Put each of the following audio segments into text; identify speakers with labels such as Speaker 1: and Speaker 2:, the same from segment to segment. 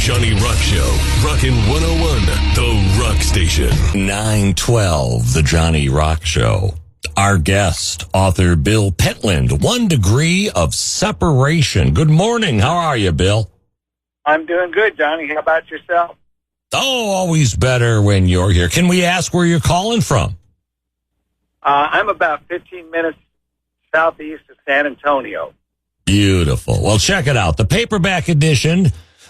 Speaker 1: Johnny Rock Show. Rockin' 101, the Rock Station.
Speaker 2: 912, the Johnny Rock Show. Our guest, author Bill Pentland, 1 Degree of Separation. Good morning. How are you, Bill?
Speaker 3: I'm doing good, Johnny. How about yourself?
Speaker 2: Oh, always better when you're here. Can we ask where you're calling from?
Speaker 3: I'm about 15 minutes southeast of San Antonio.
Speaker 2: Beautiful. Well, check it out. The paperback edition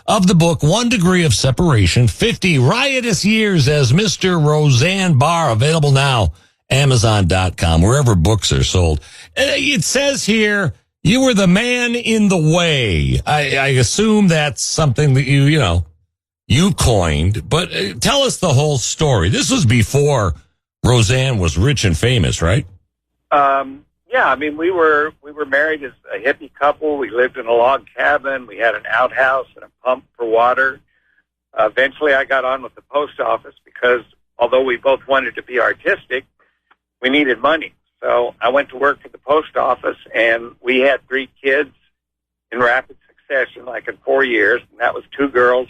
Speaker 2: of the book, 1 Degree of Separation, 50 Riotous Years as Mr. Roseanne Barr, available now, Amazon.com, wherever books are sold. It says here, you were the man in the way. I assume that's something that you coined, but tell us the whole story. This was before Roseanne was rich and famous, right?
Speaker 3: Yeah, I mean, we were married as a hippie couple. We lived in a log cabin. We had an outhouse and a pump for water. Eventually, I got on with the post office because although we both wanted to be artistic, we needed money. So I went to work for the post office, and we had 3 kids in rapid succession, like in 4 years, and that was 2 girls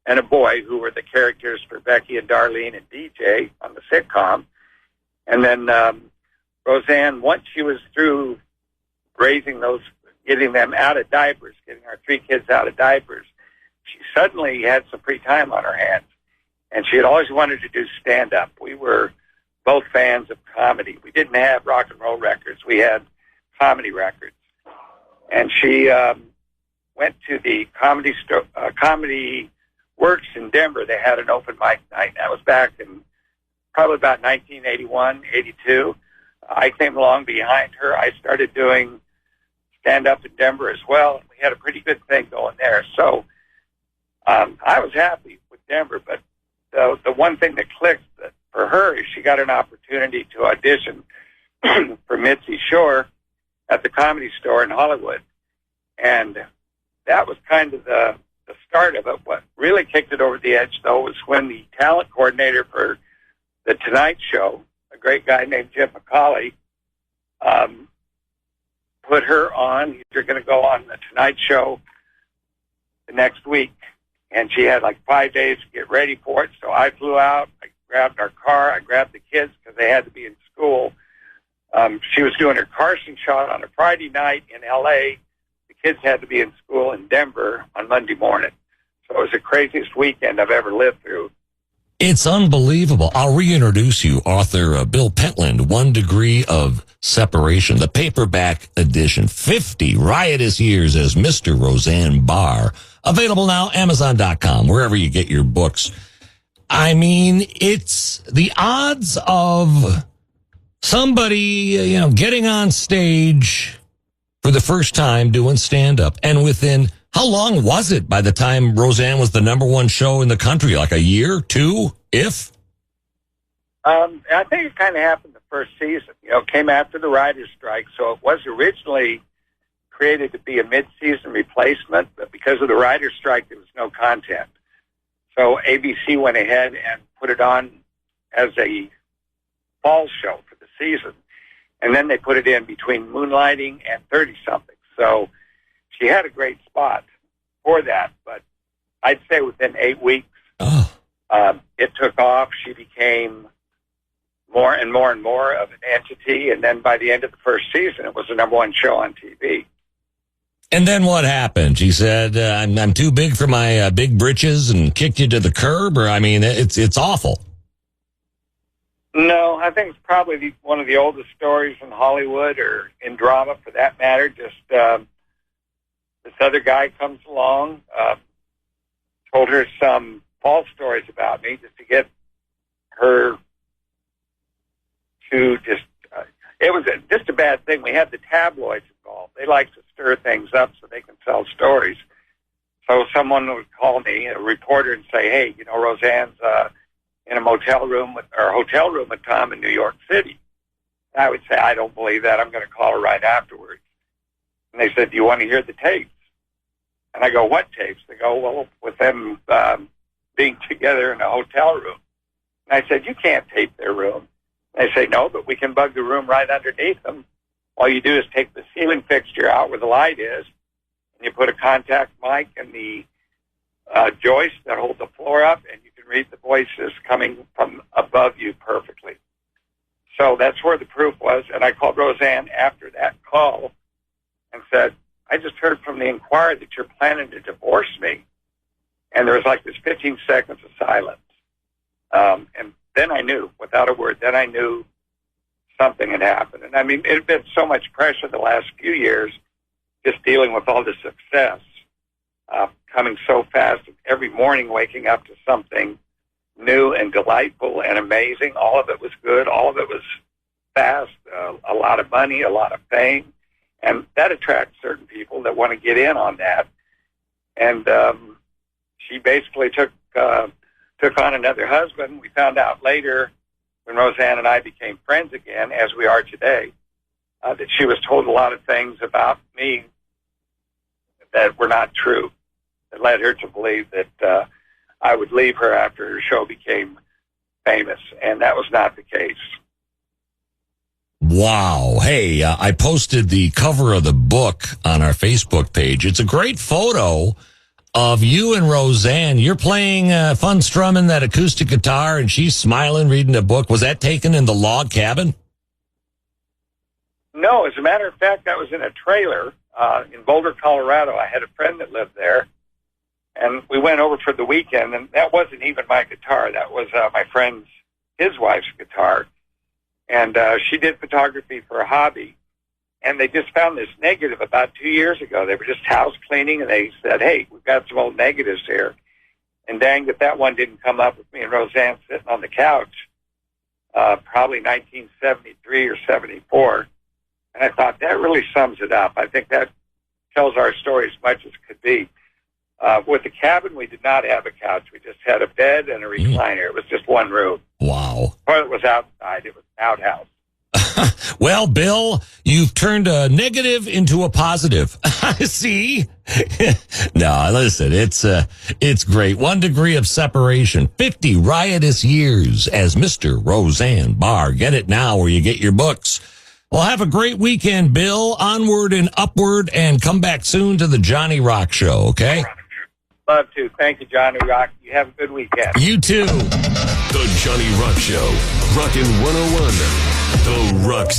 Speaker 3: and a boy who were the characters for Becky and Darlene and DJ on the sitcom. And then Roseanne, once she was through raising those, getting them out of diapers, getting our 3 kids out of diapers, she suddenly had some free time on her hands. And she had always wanted to do stand-up. We were both fans of comedy. We didn't have rock and roll records. We had comedy records. And she went to the Comedy Works in Denver. They had an open mic night. That was back in probably about 1981, 82. I came along behind her. I started doing stand-up in Denver as well. And we had a pretty good thing going there. So I was happy with Denver, but the one thing that clicked for her is she got an opportunity to audition for Mitzi Shore at the Comedy Store in Hollywood. And that was kind of the start of it. What really kicked it over the edge, though, was when the talent coordinator for The Tonight Show, a great guy named Jim McCauley, put her on. You're going to go on The Tonight Show the next week. And she had like 5 days to get ready for it. So I flew out. I grabbed our car. I grabbed the kids because they had to be in school. She was doing her Carson shot on a Friday night in L.A. The kids had to be in school in Denver on Monday morning. So it was the craziest weekend I've ever lived through.
Speaker 2: It's unbelievable. I'll reintroduce you, author Bill Pentland, 1 Degree of Separation, the paperback edition, 50 Riotous Years as Mr. Roseanne Barr, available now, Amazon.com, wherever you get your books. I mean, it's the odds of somebody, getting on stage for the first time doing stand-up, and within, how long was it by the time Roseanne was the #1 show in the country? Like a year, 2, if?
Speaker 3: I think it kind of happened the first season. Came after the writer's strike, so it was originally created to be a mid-season replacement, but because of the writer's strike, there was no content. So ABC went ahead and put it on as a fall show for the season. And then they put it in between Moonlighting and 30-something. So she had a great spot for that. But I'd say within 8 weeks, it took off. She became more and more and more of an entity. And then by the end of the first season, it was the #1 show on TV.
Speaker 2: And then what happened? She said, I'm too big for my big britches and kicked you to the curb? Or, I mean, it's awful.
Speaker 3: No, I think it's probably one of the oldest stories in Hollywood or in drama for that matter. Just this other guy comes along, told her some false stories about me just to get her to just... it was just a bad thing. We had the tabloids involved. They like to stir things up so they can sell stories. So someone would call me, a reporter, and say, hey, Roseanne's in a hotel room with Tom in New York City. And I would say, I don't believe that. I'm going to call her right afterwards. And they said, do you want to hear the tapes? And I go, what tapes? They go, well, with them being together in a hotel room. And I said, you can't tape their room. And they say, no, but we can bug the room right underneath them. All you do is take the ceiling fixture out where the light is, and you put a contact mic in the joists that hold the floor up, and you can read the voices coming from above you perfectly. So that's where the proof was, and I called Roseanne after that call and said, I just heard from the Inquirer that you're planning to divorce me. And there was like this 15 seconds of silence. And then I knew, without a word, then I knew something had happened. And I mean, it had been so much pressure the last few years, just dealing with all the success, coming so fast, every morning waking up to something new and delightful and amazing. All of it was good. All of it was fast, a lot of money, a lot of fame. And that attracts certain people that want to get in on that. And she basically took on another husband. We found out later, when Roseanne and I became friends again, as we are today, that she was told a lot of things about me that were not true, that led her to believe that I would leave her after her show became famous, and that was not the case.
Speaker 2: Wow. Hey, I posted the cover of the book on our Facebook page. It's a great photo of you and Roseanne. You're playing fun strumming that acoustic guitar, and she's smiling, reading a book. Was that taken in the log cabin?
Speaker 3: No, as a matter of fact, I was in a trailer in Boulder, Colorado. I had a friend that lived there, and we went over for the weekend, and that wasn't even my guitar. That was my friend's, his wife's guitar. And she did photography for a hobby. And they just found this negative about 2 years ago. They were just house cleaning, and they said, hey, we've got some old negatives here. And dang, that one didn't come up with me and Roseanne sitting on the couch, probably 1973 or 74. And I thought, that really sums it up. I think that tells our story as much as could be. With the cabin, we did not have a couch. We just had a bed and a recliner. It was just one room.
Speaker 2: Wow.
Speaker 3: The toilet was outside. It was an outhouse.
Speaker 2: Well, Bill, you've turned a negative into a positive. See? No, listen, it's great. 1 degree of separation, 50 riotous years as Mr. Roseanne Barr. Get it now where you get your books. Well, have a great weekend, Bill. Onward and upward, and come back soon to the Johnny Rock Show, okay?
Speaker 3: Love to. Thank you, Johnny Rock. You have a good weekend.
Speaker 2: You too.
Speaker 1: The Johnny Rock Show. Rockin' 101. The Rock